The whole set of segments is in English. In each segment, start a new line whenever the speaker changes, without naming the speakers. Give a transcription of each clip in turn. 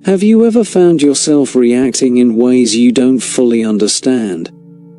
Have you ever found yourself reacting in ways you don't fully understand?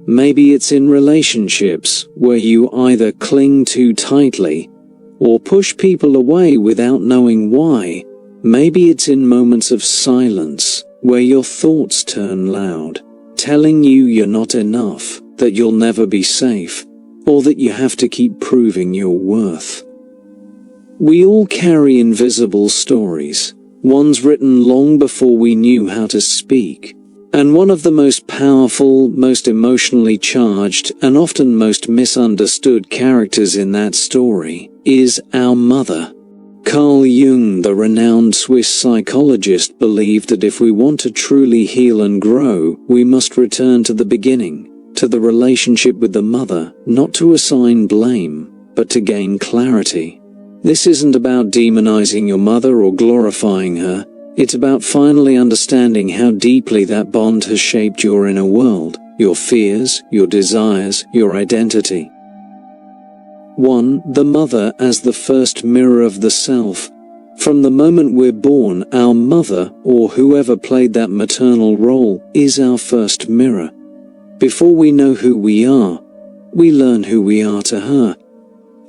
Maybe it's in relationships, where you either cling too tightly, or push people away without knowing why. Maybe it's in moments of silence, where your thoughts turn loud, telling you you're not enough, that you'll never be safe, or that you have to keep proving your worth. We all carry invisible stories, ones written long before we knew how to speak. And one of the most powerful, most emotionally charged, and often most misunderstood characters in that story is our mother. Carl Jung, the renowned Swiss psychologist, believed that if we want to truly heal and grow, we must return to the beginning, to the relationship with the mother, not to assign blame, but to gain clarity. This isn't about demonizing your mother or glorifying her. It's about finally understanding how deeply that bond has shaped your inner world, your fears, your desires, your identity. 1. The mother as the first mirror of the self. From the moment we're born, our mother, or whoever played that maternal role, is our first mirror. Before we know who we are, we learn who we are to her.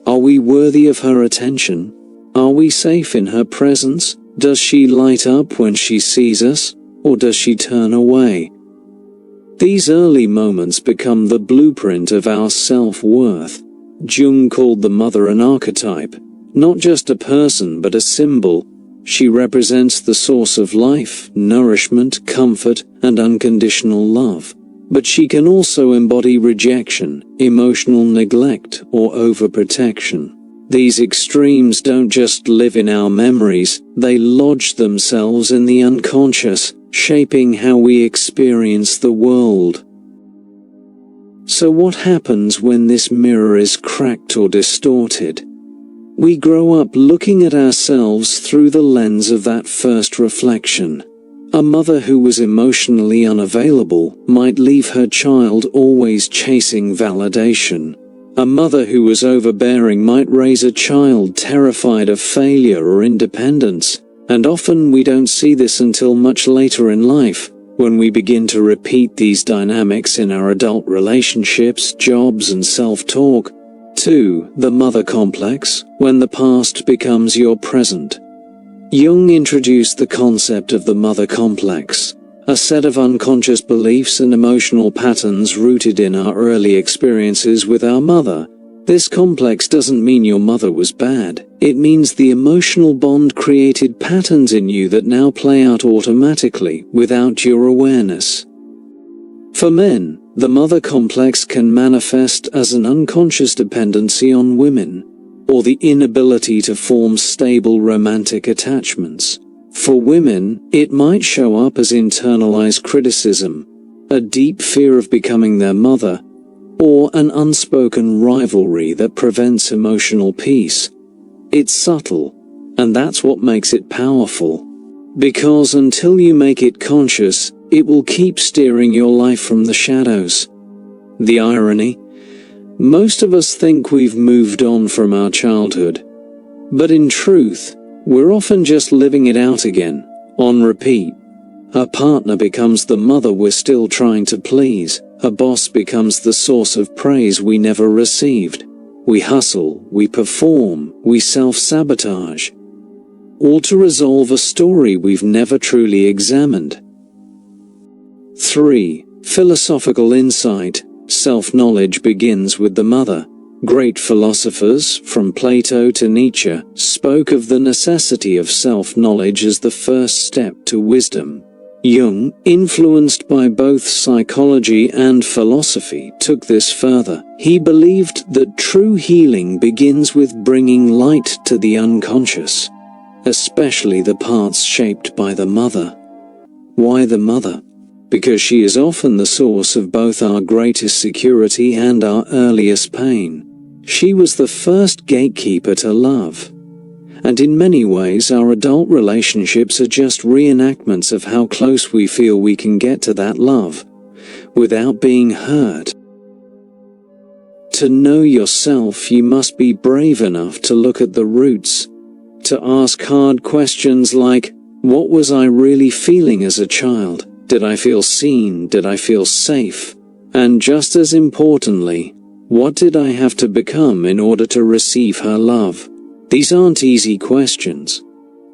Are we worthy of her attention? Are we safe in her presence? Does she light up when she sees us, or does she turn away? These early moments become the blueprint of our self-worth. Jung called the mother an archetype, not just a person but a symbol. She represents the source of life, nourishment, comfort, and unconditional love. But she can also embody rejection, emotional neglect, or overprotection. These extremes don't just live in our memories, they lodge themselves in the unconscious, shaping how we experience the world. So what happens when this mirror is cracked or distorted? We grow up looking at ourselves through the lens of that first reflection. A mother who was emotionally unavailable might leave her child always chasing validation. A mother who was overbearing might raise a child terrified of failure or independence, and often we don't see this until much later in life, when we begin to repeat these dynamics in our adult relationships, jobs, and self-talk. 2. The mother complex, when the past becomes your present. Jung introduced the concept of the mother complex, a set of unconscious beliefs and emotional patterns rooted in our early experiences with our mother. This complex doesn't mean your mother was bad. It means the emotional bond created patterns in you that now play out automatically, without your awareness. For men, the mother complex can manifest as an unconscious dependency on women, or the inability to form stable romantic attachments. For women, it might show up as internalized criticism, a deep fear of becoming their mother, or an unspoken rivalry that prevents emotional peace. It's subtle, and that's what makes it powerful. Because until you make it conscious, it will keep steering your life from the shadows. The irony? Most of us think we've moved on from our childhood. But in truth, we're often just living it out again, on repeat. A partner becomes the mother we're still trying to please. A boss becomes the source of praise we never received. We hustle, we perform, we self-sabotage. All to resolve a story we've never truly examined. 3. Philosophical insight. Self-knowledge begins with the mother. Great philosophers, from Plato to Nietzsche, spoke of the necessity of self-knowledge as the first step to wisdom. Jung, influenced by both psychology and philosophy, took this further. He believed that true healing begins with bringing light to the unconscious, especially the parts shaped by the mother. Why the mother? Because she is often the source of both our greatest security and our earliest pain. She was the first gatekeeper to love. And in many ways our adult relationships are just reenactments of how close we feel we can get to that love, without being hurt. To know yourself, you must be brave enough to look at the roots, to ask hard questions like, What was I really feeling as a child? Did I feel seen? Did I feel safe? And just as importantly, what did I have to become in order to receive her love? These aren't easy questions,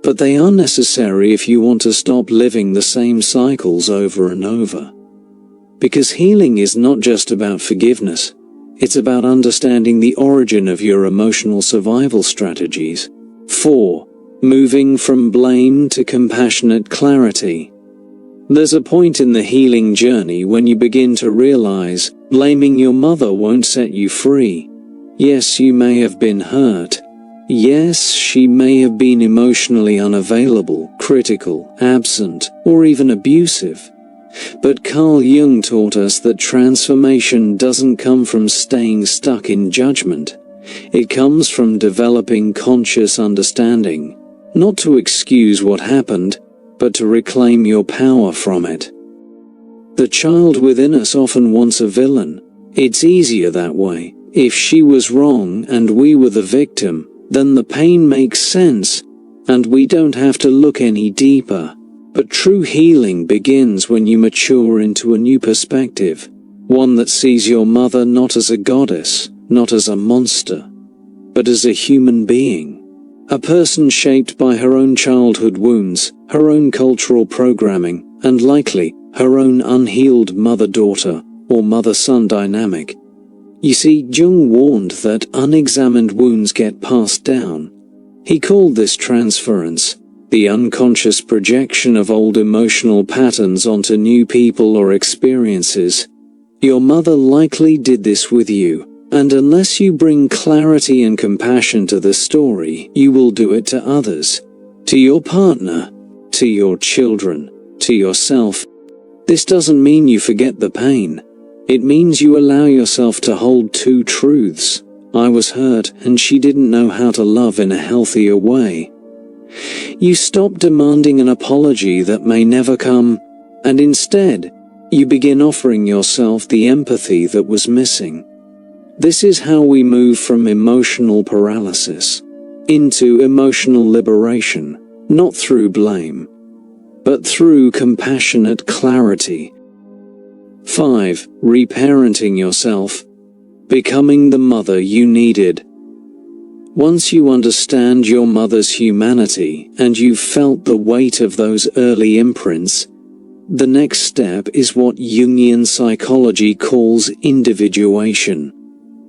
but they are necessary if you want to stop living the same cycles over and over. Because healing is not just about forgiveness, it's about understanding the origin of your emotional survival strategies. 4. Moving from blame to compassionate clarity. There's a point in the healing journey when you begin to realize blaming your mother won't set you free. Yes, you may have been hurt. Yes, she may have been emotionally unavailable, critical, absent, or even abusive. But Carl Jung taught us that transformation doesn't come from staying stuck in judgment. It comes from developing conscious understanding, not to excuse what happened, but to reclaim your power from it. The child within us often wants a villain. It's easier that way. If she was wrong and we were the victim, then the pain makes sense, and we don't have to look any deeper. But true healing begins when you mature into a new perspective, one that sees your mother not as a goddess, not as a monster, but as a human being. A person shaped by her own childhood wounds, her own cultural programming, and likely, her own unhealed mother-daughter, or mother-son dynamic. You see, Jung warned that unexamined wounds get passed down. He called this transference, the unconscious projection of old emotional patterns onto new people or experiences. Your mother likely did this with you, and unless you bring clarity and compassion to the story, you will do it to others, to your partner, to your children, to yourself. This doesn't mean you forget the pain. It means you allow yourself to hold two truths. I was hurt, and she didn't know how to love in a healthier way. You stop demanding an apology that may never come, and instead, you begin offering yourself the empathy that was missing. This is how we move from emotional paralysis into emotional liberation, not through blame, but through compassionate clarity. 5. Reparenting yourself. Becoming the mother you needed. Once you understand your mother's humanity and you've felt the weight of those early imprints, the next step is what Jungian psychology calls individuation,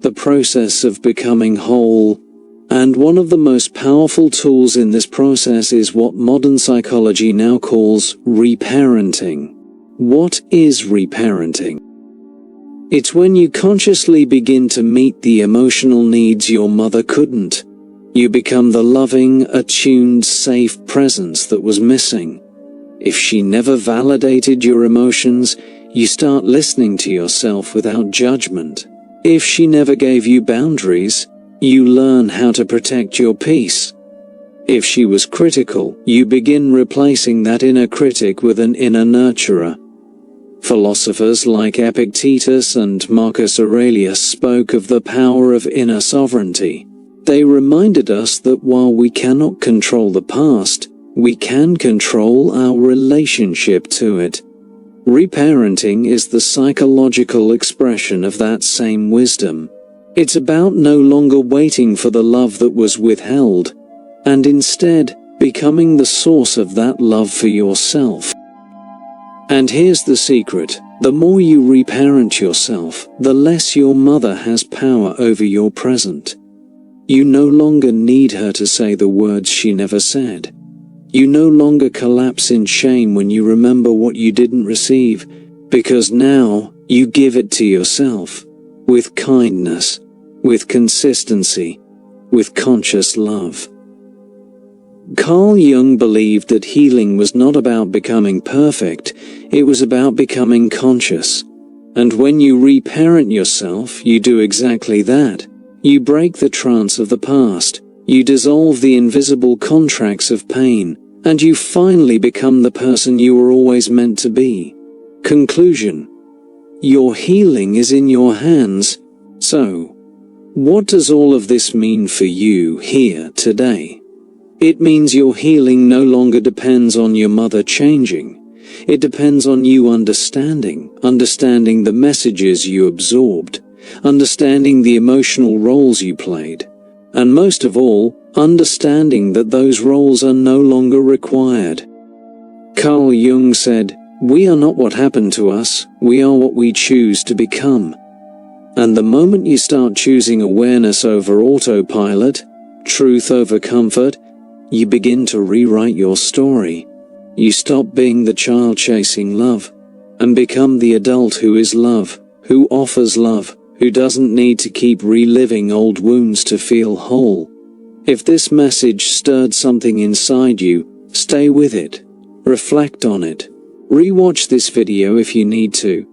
the process of becoming whole. And one of the most powerful tools in this process is what modern psychology now calls reparenting. What is reparenting? It's when you consciously begin to meet the emotional needs your mother couldn't. You become the loving, attuned, safe presence that was missing. If she never validated your emotions, you start listening to yourself without judgment. If she never gave you boundaries, you learn how to protect your peace. If she was critical, you begin replacing that inner critic with an inner nurturer. Philosophers like Epictetus and Marcus Aurelius spoke of the power of inner sovereignty. They reminded us that while we cannot control the past, we can control our relationship to it. Reparenting is the psychological expression of that same wisdom. It's about no longer waiting for the love that was withheld, and instead, becoming the source of that love for yourself. And here's the secret: the more you reparent yourself, the less your mother has power over your present. You no longer need her to say the words she never said. You no longer collapse in shame when you remember what you didn't receive, because now you give it to yourself, with kindness, with consistency, with conscious love. Carl Jung believed that healing was not about becoming perfect, it was about becoming conscious. And when you reparent yourself, you do exactly that. You break the trance of the past, you dissolve the invisible contracts of pain, and you finally become the person you were always meant to be. Conclusion: your healing is in your hands. So, what does all of this mean for you here today? It means your healing no longer depends on your mother changing. It depends on you understanding the messages you absorbed, understanding the emotional roles you played, and most of all, understanding that those roles are no longer required. Carl Jung said, "We are not what happened to us, we are what we choose to become." And the moment you start choosing awareness over autopilot, truth over comfort, you begin to rewrite your story. You stop being the child chasing love, and become the adult who is love, who offers love, who doesn't need to keep reliving old wounds to feel whole. If this message stirred something inside you, stay with it. Reflect on it. Rewatch this video if you need to.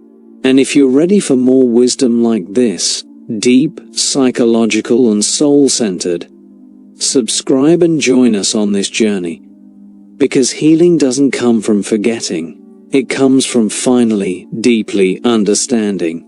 And if you're ready for more wisdom like this, deep, psychological and soul-centered, subscribe and join us on this journey. Because healing doesn't come from forgetting. It comes from finally, deeply understanding.